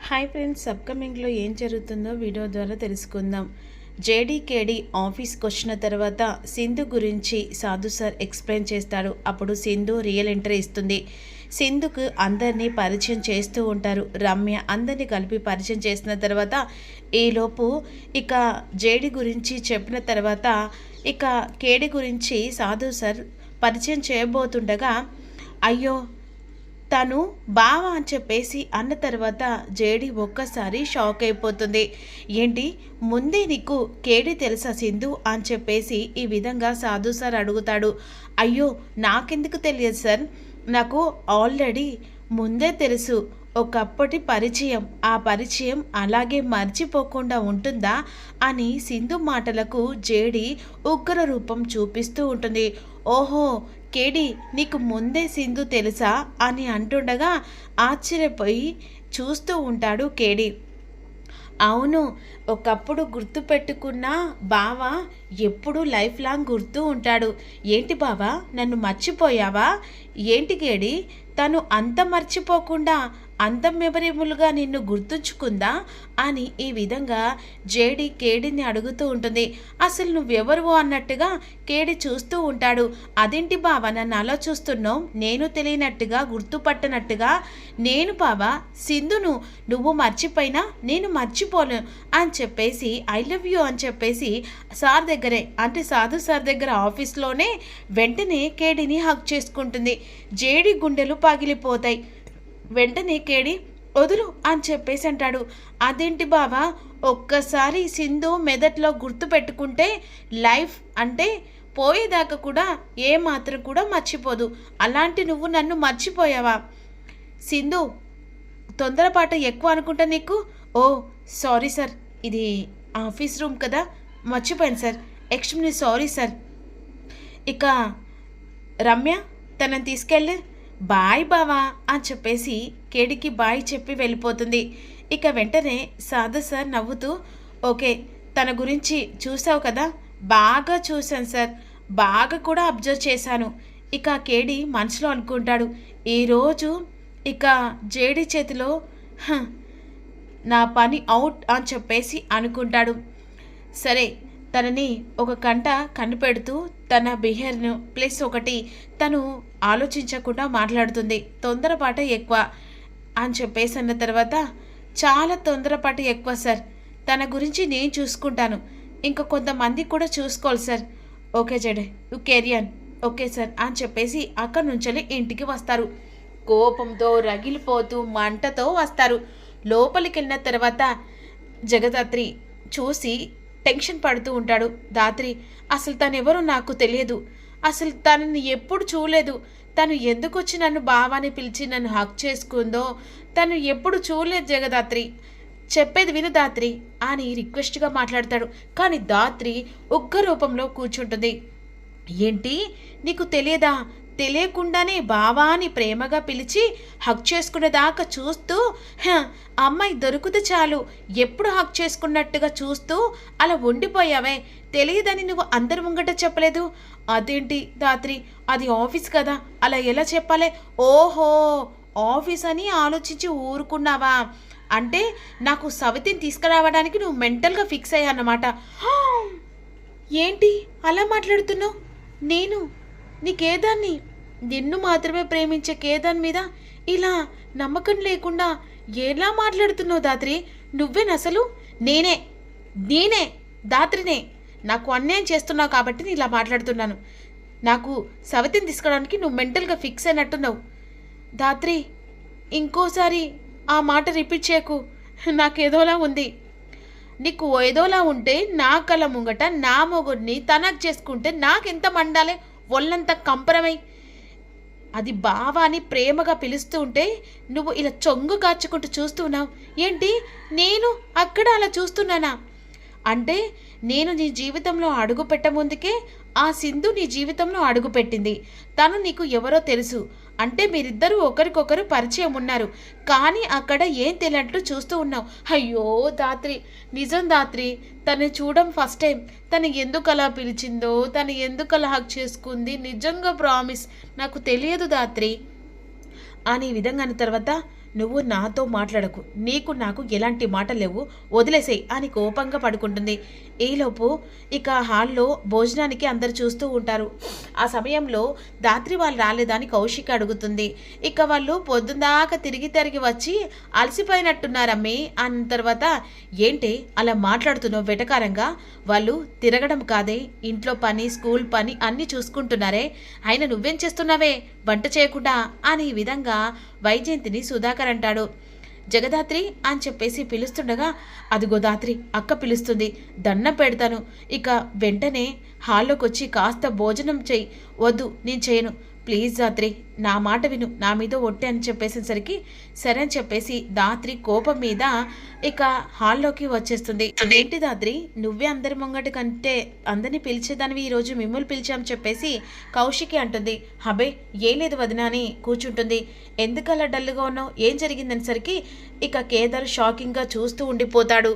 Hi friends, అప్కమింగ్లో ఏం జరుగుతుందో video ద్వారా తెలుసుకుందాం. జేడీకేడి ఆఫీస్కి వచ్చిన తర్వాత సింధు గురించి సాధు సార్ ఎక్స్ప్లెయిన్ చేస్తాడు. అప్పుడు సింధు రియల్ ఎంట్రీ ఇస్తుంది. సింధుకు అందరినీ పరిచయం చేస్తూ ఉంటారు. రమ్య అందరినీ కలిపి పరిచయం చేసిన తర్వాత ఈలోపు ఇక జేడీ గురించి చెప్పిన తర్వాత ఇక కేడి గురించి సాధు సార్ పరిచయం చేయబోతుండగా అయ్యో తను బావ అని చెప్పేసి అన్న తర్వాత జేడి ఒక్కసారి షాక్ అయిపోతుంది. ఏంటి ముందే నీకు కేడి తెలుసా సింధు అని చెప్పేసి ఈ విధంగా సాధు సార్ అడుగుతాడు. అయ్యో నాకెందుకు తెలియదు సార్, నాకు ఆల్రెడీ ముందే తెలుసు. ఒకప్పటి పరిచయం, ఆ పరిచయం అలాగే మర్చిపోకుండా ఉంటుందా అని సింధు మాటలకు జేడి ఉగ్ర రూపం చూపిస్తూ ఉంటుంది. ఓహో కేడి నీకు ముందే సింధు తెలుసా అని అంటుండగా ఆశ్చర్యపోయి చూస్తూ ఉంటాడు కేడి. అవును, ఒకప్పుడు గుర్తు పెట్టుకున్న బావ ఎప్పుడు లైఫ్ లాంగ్ గుర్తు ఉంటాడు. ఏంటి బావా నన్ను మర్చిపోయావా? ఏంటి కేడి తను అంత మర్చిపోకుండా అంత మెమరబుల్గా నిన్ను గుర్తుంచుకుందా అని ఈ విధంగా జేడి కేడిని అడుగుతూ ఉంటుంది. అసలు నువ్వెవరు అన్నట్టుగా కేడి చూస్తూ ఉంటాడు. అదేంటి బావా నన్ను అలా చూస్తున్నావు? నేను తెలియనట్టుగా గుర్తుపట్టనట్టుగా. నేను బావా సింధును, నువ్వు మర్చిపోయినా నేను మర్చిపోను అని చెప్పేసి ఐ లవ్ యూ అని చెప్పేసి సార్ దగ్గరే అంటే సాధు సార్ దగ్గర ఆఫీస్లోనే వెంటనే కేడిని హక్ చేసుకుంటుంది. జేడి గుండెలు పగిలిపోతాయి. వెంటనే కేడి వదులు అని చెప్పేసి అంటాడు. అదేంటి బావా, ఒక్కసారి సింధు మెదట్లో గుర్తు పెట్టుకుంటే లైఫ్ అంటే పోయేదాకా కూడా ఏ మాత్రం కూడా మర్చిపోదు. అలాంటి నువ్వు నన్ను మర్చిపోయావా? సింధు తొందరపాటు ఎక్కువ అనుకుంటా నీకు. ఓ సారీ సార్, ఇది ఆఫీస్ రూమ్ కదా, మర్చిపోయాను సార్, ఎక్స్ట్రీమ్లీ సారీ సార్. ఇక రమ్య తనని తీసుకెళ్ళి బాయ్ బావా అని చెప్పేసి కేడికి బాయ్ చెప్పి వెళ్ళిపోతుంది. ఇక వెంటనే సాధు సార్ నవ్వుతూ ఓకే తన గురించి చూసావు కదా? బాగా చూశాను సార్, బాగా కూడా అబ్జర్వ్ చేశాను. ఇక కేడి మనసులో అనుకుంటాడు, ఈరోజు ఇక జేడి చేతిలో నా పని అవుట్ అని చెప్పేసి అనుకుంటాడు. సరే తనని ఒక కంట కనిపెడుతూ తన బిహేవియర్ను ప్లస్ ఒకటి తను ఆలోచించకుండా మాట్లాడుతుంది. తొందరపాటు ఎక్కువ అని చెప్పేసి అన్న తర్వాత చాలా తొందరపాటు ఎక్కువ సార్, తన గురించి నేను చూసుకుంటాను, ఇంకా కొంతమంది కూడా చూసుకోవాలి సార్. ఓకే జడే యు కెరియన్ ఓకే సార్ అని చెప్పేసి అక్కడి నుంచి ఇంటికి వస్తారు. కోపంతో రగిలిపోతూ మంటతో వస్తారు. లోపలికి వెళ్ళిన తర్వాత జగదాత్రి చూసి టెన్షన్ పడుతూ ఉంటాడు. దాత్రి అసలు తనెవరో నాకు తెలియదు, అసలు తనని ఎప్పుడు చూడలేదు, తను ఎందుకు వచ్చి నన్ను బావాని పిలిచి నన్ను హక్ చేసుకుందో తను ఎప్పుడు చూడలేదు జగదాత్రి, చెప్పేది విను దాత్రి అని రిక్వెస్ట్గా మాట్లాడతాడు. కానీ దాత్రి ఉగ్ర రూపంలో కూర్చుంటుంది. ఏంటి నీకు తెలియదా? తెలియకుండానే బావాని ప్రేమగా పిలిచి హక్ చేసుకునేదాకా చూస్తూ అమ్మాయి దొరికితే చాలు ఎప్పుడు హక్ చేసుకున్నట్టుగా చూస్తూ అలా ఉండిపోయావే, తెలియదని నువ్వు అందరి ముంగట చెప్పలేదు. అదేంటి దాత్రి, అది ఆఫీస్ కదా, అలా ఎలా చెప్పాలి? ఓహో ఆఫీస్ అని ఆలోచించి ఊరుకున్నావా? అంటే నాకు సవితిని తీసుకురావడానికి నువ్వు మెంటల్గా ఫిక్స్ అయ్యా అన్నమాట. ఏంటి అలా మాట్లాడుతున్నావు? నేను నీకేదాన్ని, నిన్ను మాత్రమే ప్రేమించే కేదాన్ మీద ఇలా నమ్మకం లేకుండా ఎలా మాట్లాడుతున్నావు దాత్రి? నువ్వేనసలు? నేనే దాత్రినే, నాకు అన్యాయం చేస్తున్నావు కాబట్టి నేను ఇలా మాట్లాడుతున్నాను. నాకు సవితిని తీసుకోవడానికి నువ్వు మెంటల్గా ఫిక్స్ అయినట్టున్నావు. దాత్రి ఇంకోసారి ఆ మాట రిపీట్ చేయకు, నాకేదోలా ఉంది. నీకు ఏదోలా ఉంటే నా కళ్ళ ముంగట నా మొగుడిని తనకు చేసుకుంటే నాకెంత మండాలే, ఒళ్ళంతా కంపరమై. అది బావాని ప్రేమగా పిలుస్తూ ఉంటే నువ్వు ఇలా చొంగు కాచుకుంటూ చూస్తున్నావు ఏంటి? నేను అక్కడ అలా చూస్తున్నానా? అంటే నేను నీ జీవితంలో అడుగు పెట్టముందుకే ఆ సింధు నీ జీవితంలో అడుగు పెట్టింది. తను నీకు ఎవరో తెలుసు అంటే మీరిద్దరూ ఒకరికొకరు పరిచయం ఉన్నారు, కానీ అక్కడ ఏం తెలియనట్లు చూస్తూ ఉన్నావు. అయ్యో దాత్రి, నిజం దాత్రి, తను చూడడం ఫస్ట్ టైం, తను ఎందుకు అలా పిలిచిందో, తను ఎందుకు అలా హక్ చేసుకుంది, నిజంగా ప్రామిస్ నాకు తెలియదు దాత్రి అని ఈ విధంగా అన్న తర్వాత నువ్వు నాతో మాట్లాడకు, నీకు నాకు ఎలాంటి మాటలు లేవు, వదిలేసేయ్ అని కోపంగా పడుకుంటుంది. ఈలోపు ఇక హాల్లో భోజనానికి అందరు చూస్తూ ఉంటారు. ఆ సమయంలో దాత్రి వాళ్ళు రాలేదా అని కౌశిక్ అడుగుతుంది. ఇక వాళ్ళు పొద్దుందాకా తిరిగి వచ్చి అలసిపోయినట్టున్నారమ్మి అన్న తర్వాత, ఏంటి అలా మాట్లాడుతున్నావు వెటకారంగా, వాళ్ళు తిరగడం కాదే, ఇంట్లో పని స్కూల్ పని అన్నీ చూసుకుంటున్నారే, అయినా నువ్వేం చేస్తున్నావే వంట చేయకుండా అని ఈ విధంగా వైజయంతిని సుధాకర్ అంటాడు. జగదాత్రి అని చెప్పేసి పిలుస్తుండగా, అదిగో దాత్రి అక్క పిలుస్తుంది, దండం పెడతాను, ఇక వెంటనే హాల్లోకి వచ్చి కాస్త భోజనం చెయ్యి. వద్దు నేను చేయను, ప్లీజ్ దాత్రి నా మాట విను, నా మీద ఒట్టే అని చెప్పేసేసరికి సరే అని చెప్పేసి దాత్రి కోపం మీద ఇక హాల్లోకి వచ్చేస్తుంది. ఏంటి దాత్రి, నువ్వే అందరి ముంగటి కంటే అందరినీ పిలిచేదానివి, ఈరోజు మిమ్మల్ని పిలిచాం చెప్పేసి కౌశికి అంటుంది. హబే ఏం లేదు వదినా అని కూర్చుంటుంది. ఎందుకు అలా డల్గా ఉన్నావు, ఏం జరిగిందనేసరికి ఇక కేదార్ షాకింగ్గా చూస్తూ ఉండిపోతాడు.